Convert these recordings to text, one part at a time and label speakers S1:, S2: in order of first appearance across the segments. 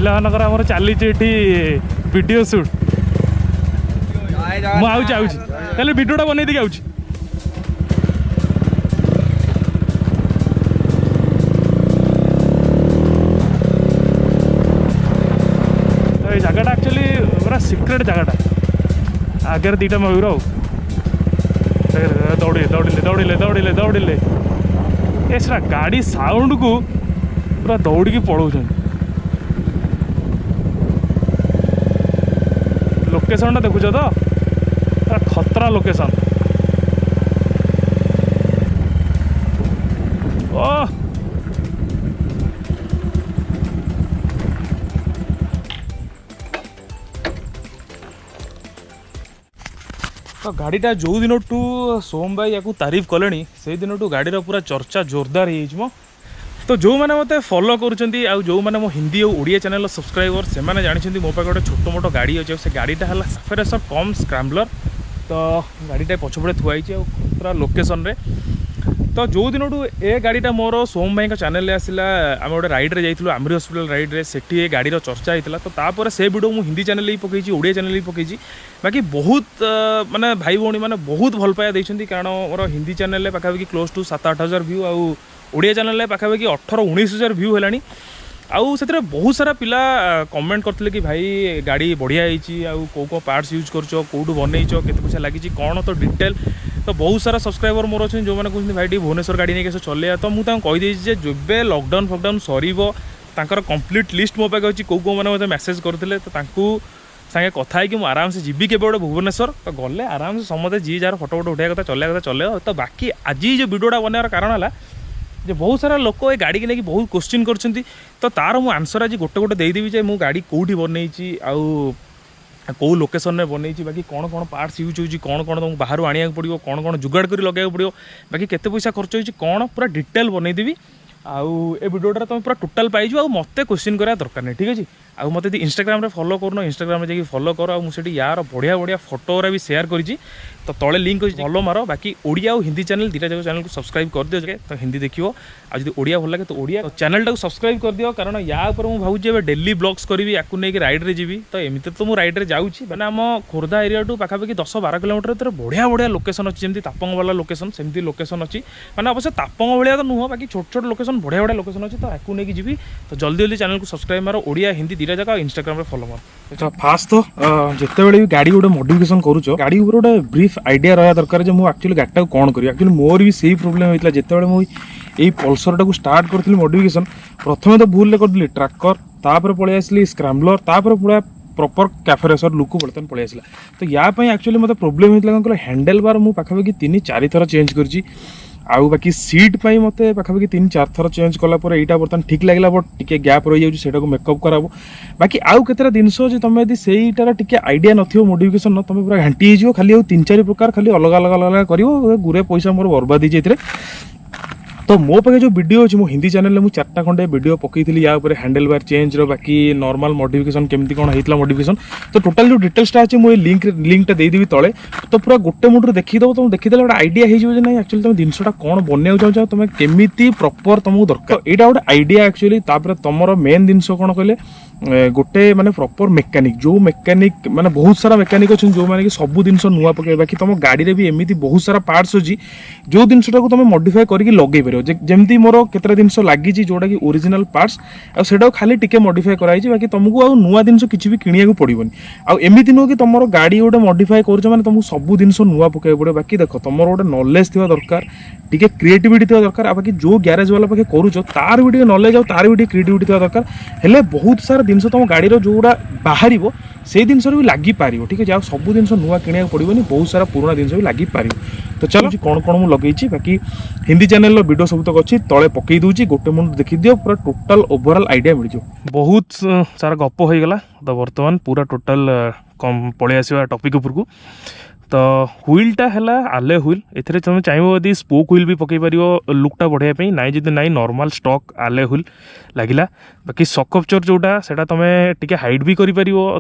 S1: पिलामानकर आमर चली video shoot मुझे वीडियोटा बनई देगी आउची जगटा एक्चुअली पूरा सिक्रेट जगटा आगे दीटा मयूर दौड़े दौड़िले दौड़िले दौड़िले दौड़िले ये सरा गाड़ी साउंड को पूरा दौड़ की पड़ाऊँ लोकेशन देखुच तो पूरा खतरा लोकेशन ओह तो गाड़ीटा जो दिन टू सोम भाई या तारीफ कले से दिन टू गाड़ी पूरा चर्चा जोरदार हो तो जो मैंने मत फॉलो कर जो मैंने मो हिंदी और ओडिया चैनल सब्सक्राइबर से मैंने जानते मो पाखे गोटे छोट मोट गाड़ी अच्छे से गाड़ीटा है सफेरेसर कम स्क्रैम्बलर तो गाड़ीटा पछपटे थुआई पूरा लोकेशन रे तो जो दिन ए गाड़ीटा मोर सोम भाई चैनल आसला आम गोटे रईड्रे जाइलु आमरी हस्पिटाल रईड्रे से गाड़ी चर्चा होता तो तापर से वीडियो मुझे हिंदी चैनल ही पकई ओडिया चैनल ही पकई बाकी बहुत माने भाई भौणी मैंने बहुत भल पाया देती कारण मोर हिंदी चैनल पाखापाखि क्लोज टू 7-8 हज़ार व्यू आउ ओडिया चैनल पाखापाखि 18-19 हज़ार व्यू है आउ से बहुत सारा पिला कमेंट करते कि भाई गाड़ी बढ़िया होती कौ पार्ट्स यूज कर कौटू बनईच केते पैसा लगी कौन तो डिटेल तो बहुत सारा सब्सक्राइबर मोर अच्छे जो मैंने कहते भाई टी भुवनेश्वर गाड़ी नहीं चलैया तो मुझे कहीदे जब लॉकडाउन फकडाउन सर कंप्लीट लिस्ट मो पाखे अच्छी कौ मैंने मतलब मेसेज करते तो सागे कथा है आराम से जीवी के गोटे भुवनेश्वर तो गले आराम से समझे जी जार फोटो फोटो उठा कथा चले तो बाकी आज जो वीडियोटा बनार कारण है जे बहुत सारा लोक ये गाड़ी की नहीं बहुत क्वेश्चन करछंती तो तार मु आंसर आज गोटे गोटे देदेवी जे मु गाड़ी कोठी बनईची आउ कौ लोकेशन में बनईची बाकी कौन कौन पार्ट्स यूज होची कौन कौन तुमको बाहर आनिया पड़ो कौन कौन जुगाड़ कर लगे पड़ो बाकी केते पैसा खर्च होची कौन पूरा डिटेल बनईदेवी आउ ए वीडियोटा तुम पूरा टोटाल पाइज आ मत क्वेश्चन करा दरकार नहीं ठीक अच्छे आउ मत इंस्टाग्राम फॉलो करना इंस्टाग्राम जाकि फॉलो कर मुझे यार बढ़िया बढ़िया फोटो भी शेयर करी तो तले लिंक अच्छी फॉलो मार बाकी ओडिया और हिंदी चैनल दीटा जाक चैनल को सब्सक्राइब कर दियो तो हिंदी देखियो आज जो ओडिया भल लगे तो ओडिया चैनल टाक सब्सक्राइब कर दियो कारण या ऊपर मुझे भावी डेली ब्लॉग्स करी या राइड्रे जी तो एमती तो मुझे राइड्रे जाऊँगी मैंने आम खोर्धा एरिया टू पाखापाखि 10-12 किलोमीटर बढ़िया बढ़िया लोकेशन अच्छी जमी तापंग वाला लोकेशन सेमती लोकेशन अच्छी मैंने अवश्य तापंग भाया तो नुह बाकी छोट छोट लोकेशन बढ़िया बढ़िया लोकेशन अच्छी तो आपको नहीं जी तो जल्दी जल्दी चैनल को सब्सक्राइब मारो ओडिया हिंदी दीटा जाक इंस्टाग्राम में फॉलो मारो अच्छा फास्ट तो जिते भी गाड़ी गोटे मॉडिफिकेशन करूछ गाड़ी गोटे ब्रीफ आइडिया रहा दरकार जे मु एक्चुअली गाड़ीटा कौन करी एक्चुअली मोर भी सही प्रोब्लेम होता जिते मुझे यही पल्सर टाक स्टार्ट करी मॉडिफिकेशन प्रथम तो भूल कर ट्रैकर तापर पलि आसली स्क्रैम्बलर तापर पूरा प्रॉपर कैफे रेसर लुक बर्तमान पलि आसला तो या एक्चुअली मतलब प्रोब्लेम होता कौन हैंडल बार मुझे पाखापाखि 3-4 थर चेंज कर आउ बाकी सीट पाई मते पाखापाखि 3-4 थर चेंज कला यहाँ बर्तमान ठीक लगे बट टिके गैप रही जाऊँ मेकअप कराबो बाकी आउ केतेरा जिनस अच्छे तुम यदि सेटार टिके आइडिया नथियो मॉडिफिकेशन न तुम पूरा घांटी हो खाली 3-4 प्रकार खाली अलग अलग अलग कर गुरे पैसा मोर बर्बाद हो तो मो पाखे जो वीडियो अच्छी मो हिंदी चैनल में 4टा खंडे वीडियो पकई या हैंडल बार चेंज बाकी नॉर्मल मॉडिफिकेशन केमती कौन होता मॉडिफिकेशन तो टोटाल जो डिटेल्सटा अच्छे मुझे लिंकटा देदेवी तले तो पूरा गोटे मुंडे देखीदेव तुम देखीदे गोटे आइडिया हो एक्चुअली तुम जिनसा कौन बनवाक चाहो तुम केमी प्रॉपर तुमको दरकार यहाँ गोटे आइडिया एक्चुअली तुम मेन जिनस कौन कहले गोटे माने प्रॉपर मेकानिक जो मेकानिक माने बहुत सारा मेकानिक अच्छे जो मैंने सब जिन नुआ पकड़ बाकी तुम गाड़ी रे भी एमती बहुत सारा पार्ट्स अच्छी जो जिनटा तुम मॉडिफाई करके लगे पार जमती मोर केतरा जिनस लगी जोटा कि ओरिजिनल पार्ट्स आटा खाली टिके मॉडिफाई कराई बाकी तुमको आ नुआ जिनस किसी भी किणिया पड़ोनी आमती नुह कि तुम गाड़ी गोटे मॉडिफाई कर तुमको सब जिनस नुआ पकड़ पड़ो बाकी देख तुम गोटे नॉलेज थी दरकार टिके क्रिएटिविटी थी दरकार बाकी जो ग्यारेज वाला पाखे करूच तार भी नॉलेज आ तार भी क्रिएटिविटी थी दरकार हेले बहुत सारा जिनस तुम गाड़ी जोड़ा बाहर से जिनस भी लगी पार ठीक है सब जिन नुआ किणा पड़ोनी बहुत सारा पुराना जिनस भी लगी पार तो चलो कौन कौन मुझे लगे बाकी हिंदी चैनल वीडियो सब तक अच्छी तले पकई दूसरी गोटे मुंड देखी दियो पूरा टोटाल ओवरऑल आइडिया मिल जाए बहुत सारा गप हो गला तो बर्तमान पूरा टोटाल कम पलि आसवा टॉपिक उपरकू तो हुईलटा है आले हुईल एथरे तुम चाहिए यदि स्पोक हुईल भी पकई पार लुकटा बढ़ाई ना जब ना नॉर्मल स्टॉक आले हुईल लगिला बाकी सकपचर जोटा से तुम टे हाइट भी कर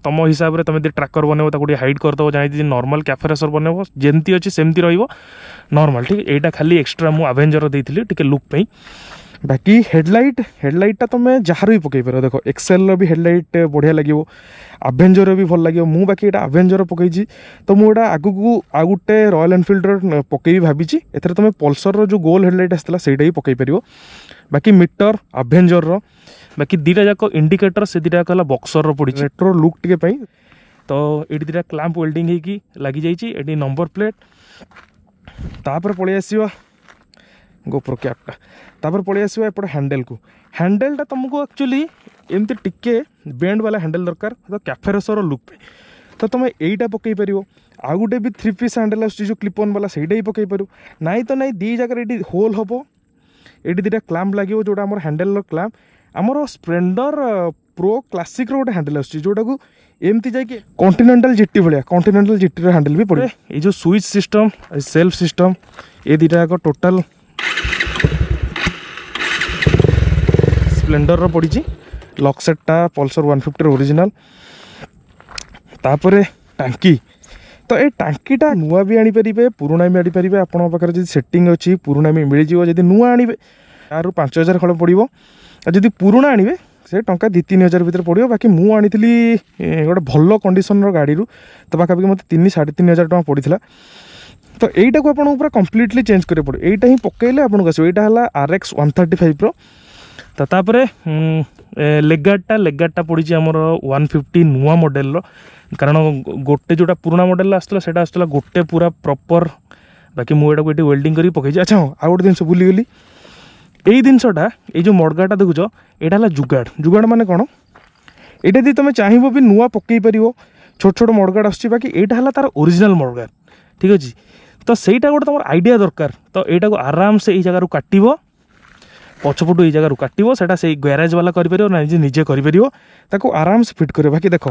S1: तुम हिसाब से तुम ट्रैकर बनव ताको हाइट करदेव चाहिए नॉर्मल कैफे रेसर बनव जमती अच्छी सेमती रॉर्मल ठीक यहाँ खाली एक्सट्रा मुझे आवेंजर देती टे लुक पे बाकी हेडलाइटा तुम जार भी पकई पार। देख एक्सेल भी हेडलाइट बढ़िया लगे, आभेंजर भी भल लगे। मु बाकी ये आभेंजर पकई तो मुझे आगु आउ गोटे रॉयल एनफिल्डर पकई भाई। एथर तुम पल्सर जो गोल हेडलाइट आसाला से ही पकई पार। बाकी मीटर आभेंजर बाकी दीटा जाक इंडिकेटर से दीटा जाक बक्सर पड़ी रेट्रो लुक टे। तो ये दीटा क्लैंप वेल्डिंग होगी लगी जाइए नंबर प्लेट। तापर पलि आसवा गोप्रो कैपटा, तापर पलि आसवा एपटे हैंडल को। हैंडलटा तुमको एक्चुअली एमती टिके बेंड वाला हैंडल दरकार तो कैफेरसर लुक पे। तो तुम यहीटा पकई पार। आउ गोटे भी 3 पीस हैंडल आस जो क्लिप ऑन वाला सहीटा ही पकई पार। नाई तो नाई दी जगह ये होल हम ये दीटा क्लैंप लगे जोटा आम हैंडल क्लैंप आमर स्प्लेंडर प्रो क्लासिक रोटे हैंडल आसोटा को एमती जाकि कॉन्टिनेंटल जीटी भाया कॉन्टिनेंटल जीटी हैंडल भी पड़े। ये जो स्विच सिस्टम सेल्फ सिस्टम ये दीटा जाक टोटाल स्प्लेंडर पड़ी। लॉक सेटा पल्सर 150 ओरिजिनल। तापर टांकी तो ये टांकीटा नुआ भी आनीपर पुराणा भी आनीपर। आपन पाखे जब सेटिंग अच्छी पुराणा भी मिल जाए। जब नुआ आने यार 5000 खड़ पड़ो। जदि पुराणा आने से टंका 2-3 हज़ार भितर पड़ो। बाकी मुझे आनी गोटे भल कंडीशन गाड़ी तो पाखापाखि मत 3-3.5 हज़ार टका पड़ा। तो यहीटा को आपको पूरा कम्प्लीटली चेंज करें पड़े। यहीटा ही पकड़े आपको आसो। यहाँ है RX 135 रो। तो तापर लेगार्डटा पड़ी आमर 150 नुआ मॉडल कारण गोटे जोटा पुराना मॉडल आसला से आसला गोटे पूरा प्रॉपर। बाकी मुझे ये वेल्डिंग कर पकई। अच्छा हाँ आउ गोटे जिन भूलीगली यही जिनसटा ये जो मडगाटा देखुच यहाँ है जुगाड़ माने कौन ये यदि तुम चाहब भी नुआ पकई पार छोट छोट मडगाड़ आस। बाकी यहाँ है तार ओरिजिनल मडगाड़ ठीक अच्छे। तो सहीटा गोटे तुम आइडिया दरकार। तो यहाँ को आराम से यही जगह काटव पछपटू ये जगह काटव से ग्यारेज वाला निजे कर आराम से फिट कर। बाकी देख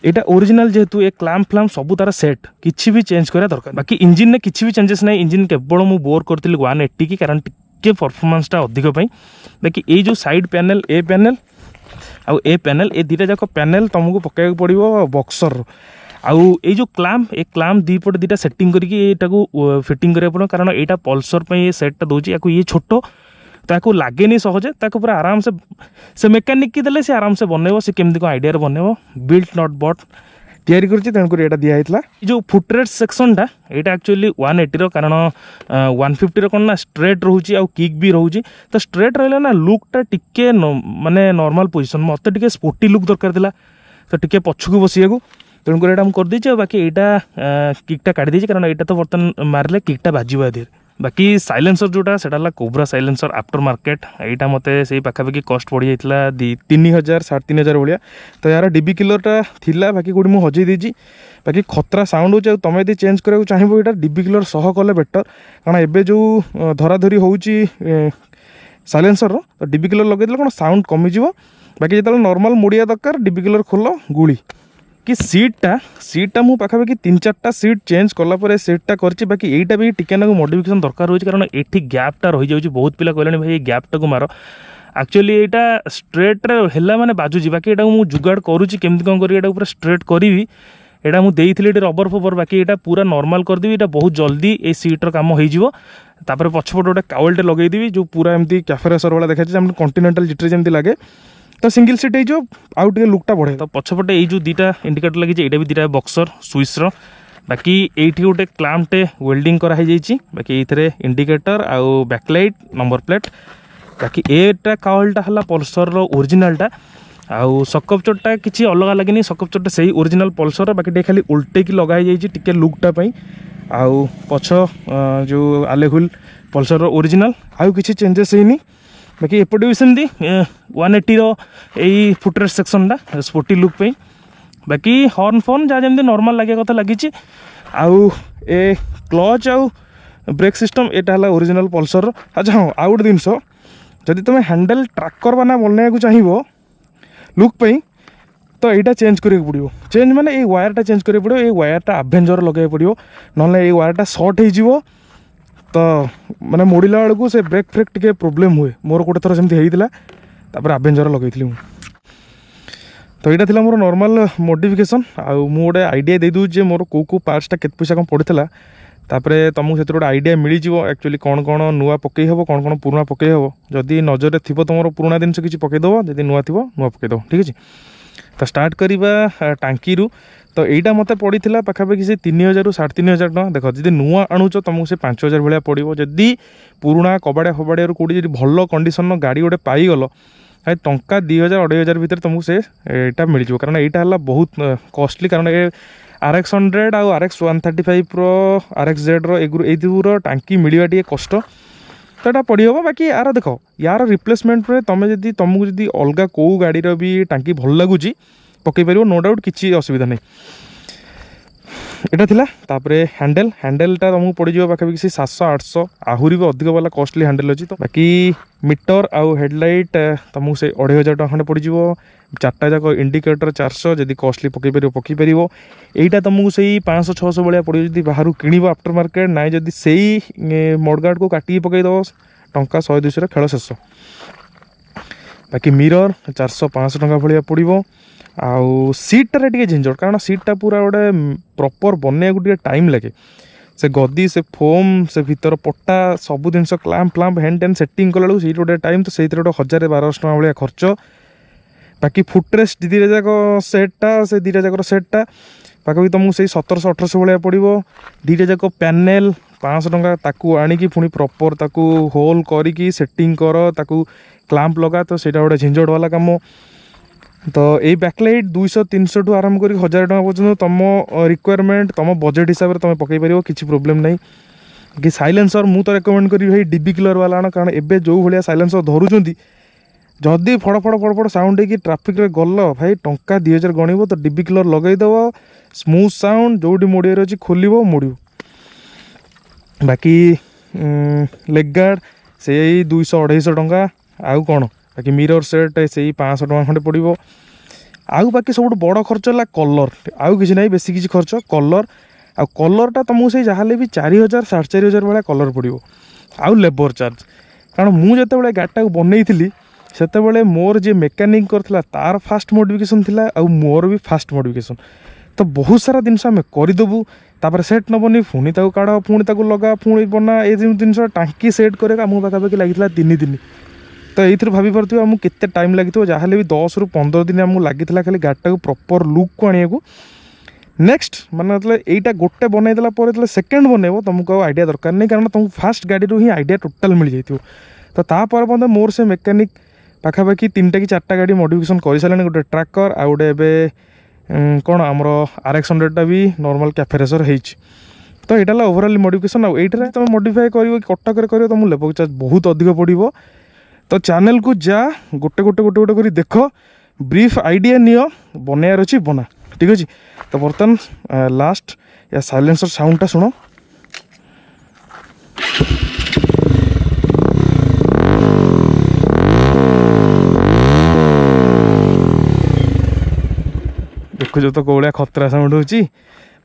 S1: यहाँ ओरिजिनल जेहेतु ये क्लैंप फ्लैंप सब तार सेट किसी भी चेंज करा दरकार। बाकी इंजिन ने किसी भी चेंजेस ना। इंजिन केवल मुझे बोर करी 180 की कारण टिके परफॉर्मेंसटा अधिक। बाकी ये जो साइड पैनल ए पैनल आउ ए पैनल ये दीटा जाक पैनल तुमको पकड़ पड़ो बक्सर। आउ ये जो क्लैंप दीपट दीटा सेटिंग करके फिटिंग करा पड़ो कारण यहाँ पल्सर पर ये सेटा दूसरी या ये छोट ताको लगे नहीं सहजे ताको पूरा आराम से मेकानिक की देले से आराम से बनइबो। से केमती कौन आइडिया बनइबो बिल्ट नॉट बट तैयारी करछि। तेणुकर यहाँ दिखाला जो फुटरेस्ट सेक्शनटा यहाँ एक्चुअली 180 रो कारण 150 रो कौन ना स्ट्रेट रोचे आउ किक भी रोचे। तो स्ट्रेट रहा ना लुकटा टिके माने नॉर्मल पोजिशन मत टिके स्पोर्टी लुक दरकार थिला। तो टिके पछकू बसिया तेणुकर यहाँ मुझे बाकी यहाँ किकटा काटी देछि कारण यहाँ तो बर्तमान मारे किकटा बाजिबो आधे। बाकी साइलेंसर जोटा से कोब्रा साइलेंसर आफ्टर मार्केट यहाँ मत से पाखापाखि कस्ट पड़ जाता 3000 3,500 भाया। तो यार डीबी किलरटा थिला बाकी कौटी मुझे हजई देछि। बाकी खतरा साउंड हो तुम यदि चेंज कराया चाहिए यहाँ डीबी किलर सह कले बेटर कारण एबे जो धराधरी होउची साइलेंसर तो डीबी किलर लगे कौन साउंड कमिज। बाकी जो नॉर्मल मुड़िया दरकार डीबी किलर खोल गुड़ी कि सीटा मु पाखापाखि 3-4टा सीट चेंज कलापर सीटा कर। बाकी यहीटा भी टिके ना मॉडिफिकेशन दरकार होची कारण ये गैपटा रही जाऊँगी। बहुत पिला कहले भाई गैपटा को मार एक्चुअली यहाँ स्ट्रेट है माने बाजुची। बाकी यहाँ मुझे जुगाड़ करुँची केमती कौन करी पूरा स्ट्रेट करी। यहाँ मुझे रबर फबर बाकी यहाँ पूरा नॉर्मल करदेवी। यहाँ बहुत जल्दी ये सीट्र काम हो पछपट गोटे काउलटे लगेदेवी जो पूरा एमती कैफेरेसर वाला देखा कॉन्टिनेंटल जीटी जमी लगे। तो सिंगल सीट हो आउ टे लुकटा बढ़े। तो पछपटे ये जो दीटा इंडिकेटर लगी यहाँ भी दीटा बक्सर स्विचर। बाकी ये गोटे क्लैंपटे वेल्डिंग कराई। बाकी ये इंडिकेटर आउ बैकलाइट नंबर प्लेट। बाकी एटा काउलटा है पल्सर ओरिजिनलटा आउ सकअप चोटटा किसी अलग लगे सकअप चोट से ओरिजिनल पल्सर। बाकी टे खाली उल्टेक लगाई टिके लुकटा आउ पछ जो आलेहुल पल्सर ओरिजिनल आउ किसी चेंजेस होनी। बाकी एपटे भी सेमती 180 रो यही फुटरेस्ट सेक्शनटा स्पोर्टी लुक पे। बाकी हॉर्न फोन जहाँ जमी नॉर्मल लगे कथा लगी। आउ ए क्लच आउ ब्रेक सिस्टम यहाँ है ओरिजिनल पल्सर। अच्छा हाँ आउ गोटे जिनस जदि तुम हैंडल ट्रैकर बना बनवाक चाहिए लुक पे तो यहाँ चेंज करा पड़ो। चेंज माने ये वायरटा चेंज करा पड़ो। ये वायरटा आभेंजर लगे पड़ो ना ये वायरटा सर्ट हो तो माने मोड़ला बेलू से ब्रेक फ्रेक टे प्रोब्लेम हुए। मोर गोटे थर सेमती होता आभेंजर लगे तो यहाँ थी मोर नॉर्मल मॉडिफिकेशन। आउ गोटे आइडिया दे दूँ मोर कौ पार्ट्सटा केत पैसा कौन पड़ता तापर तुमको से गोटे आइडिया मिल जाव एक्चुअली कौन कौन नुआ पकई हम कौन कौन पुराना पकई हम जदि नजर में थी तुम पुराना जिन किसी पकईदेव जब नुआ थी नुआ पकईदेव ठीक अच्छे। तो स्टार्ट करवा टांकी तो यहाँ मत पड़ा पाखापाखि से 3000 ରୁ 3500 टका देख जी नुआ आणुच तुमको से 5000 भाया पड़ो जदि पुराणा कबाड़िया फबाड़िया कौटी भल कंडीशन गाड़ी गोटे पाईगल टंका 2000-2500 भितर तुमको से यहाँ मिल जाए कारण यहाँ है बहुत कॉस्टली कारण ये RX 100 आउ RX 135 RX Z टांकी मिलवा टे कष्ट तो यहाँ पड़ी हम बाकी यार देख यार रिप्लेसमेंट तुम जब तुमको जब अलग कौ गाड़ी भी टांकी भल लगुच पकई पार नो डाउट किसी असुविधा नहीं। यहाँ तापर हैंडलटा तुमको पड़ जाए पाखापाखि से 700-800 आहरी भी अधिक वाला कॉस्टली हैंडल अच्छी। तो बाकी मीटर आउ हेडलाइट तुमको से 2500 टका खंडे पड़ जाए। चार्टा जाक इंडिकेटर 400 जदि कॉस्टली पकई पार पकई पार। यहाँ तुमको से 500-600 भाया पड़ो जब बाहर किण आफ्टर मार्केट ना जदि से मडगार्ड को काटिकी पकईदेव टंका 100-200 खेल शेष। बाकी मिरर 400-500 टका भाया पड़ो। आउ सीटा टे झंझट कारण सीटा पूरा गोटे प्रॉपर बनने को टाइम लगे से गदी से फोम से भीतर पट्टा सब जिन क्लैंप हैंड टेन सेटिंग कला बेलू गोटे टाइम तो से गोटे 1000-1200 टका भाया खर्च। बाकी फुटरेस्ट दीटा जाक सेटा से दीटा जाकर सेटा पाखापाखि तुमको से 1700-1800 भाया पड़ो। दीटा जाक पैनेल 500 टका ताकू आणिकी पुणी प्रॉपर ताकू होल करिकी सेटिंग कर ताकू क्लैंप लगा तो सेटा गोटे झंझट वाला काम। तो ये बैकलाइट 200-300 टू आरंभ कर 1000 टका पर्यटन तुम रिक्वायरमेंट तुम बजेट हिसाब से तुम पकई पार किसी प्रोब्लेम नहीं। कि साइलेंसर मु तो रेकमेंड करी भाई डीबी किलर वाला आण कारण एबे जो भाया साइलेंसर धरुंच जदि फड़ फड़ फड़ फड़ साउंड हो ट्राफिक रे गल भाई टंका 2000 गणव तो डीबी किलर लगेदेव स्मूथ साउंड जो मोड़ियार अच्छी खोल मोड़। बाकी लेग गार्ड से 200-250 टका आउ कौन बाकी मिरर सेट से 500 टका खंडे पड़ो। आउ बाकी सब बड़ खर्च है कलर आउ किसी ना बेसी किसी खर्च कलर आ कलरटा तुमको से जहाँ भी 4000-4500 भाया कलर पड़ो। आउ लेबर चार्ज कारण मुझे गाड़ीटा बनई से मोर जे मेकानिक करथिला तार फास्ट मॉडिफिकेशन थिला आ मोर भी फास्ट मॉडिफिकेशन तो बहुत सारा जिनस आम करदेबू तापर सेट नबनी पुणी काढ़ पुणी लगा पुणी बना ये जिन टांकी सेट करे आमको पाखापाखि लगी 3 दिन। तो ये भाभी पार्थिव आमको केते टाइम लगी जहाँ भी 10 ରୁ 15 दिन आमको लगी खाली गाड़ीटा को प्रॉपर लुक को आने को। नेक्स्ट माने यहीटा गोटे बनईदेला सेकेंड बनइब तुमको आइडिया दरकार नहीं कारण तुमको फास्ट गाड़ी ही आइडिया टोटाल मिल जाइए। तो तापर मोर से मेकानिक पाखापाखि 3टा कि 4टा गाड़ी मॉडिफिकेशन कर सारे गोटे ट्रैकर आ गोटे एवं कौन आमर RX 100 भी नॉर्मल कैफे रेसर होती। तो यहाँ ओवरऑल मॉडिफिकेशन आईटे तुम मॉडिफाई कर कटक कर तुम लेबर चार्ज बहुत अधिक पड़ो। तो चैनल को जा गोटे गोटे गोटे गोटे कर देख ब्रीफ आइडिया नियो बनायार अच्छी बना ठीक अच्छे। तो बर्तमान लास्ट या साइलेंसर साउंडटा शुण देखो जो तो कौलिया खतरा साउंड होची।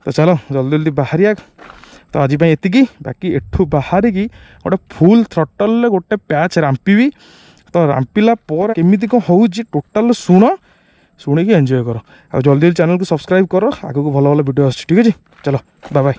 S1: तो चलो जल्दी जल्दी बाहरिया। तो आज एतिकी बाकी एठू बाहरिकी गोटे फुल थ्रटल गोटे पैच रांपी तो रांपिला पर केमिति कौन होची टोटाल शुणिकी एंजॉय कर आ जल्दी चैनल को सब्सक्राइब कर आगे को भल भल वीडियो आस ठीक है। चलो बाय बाय।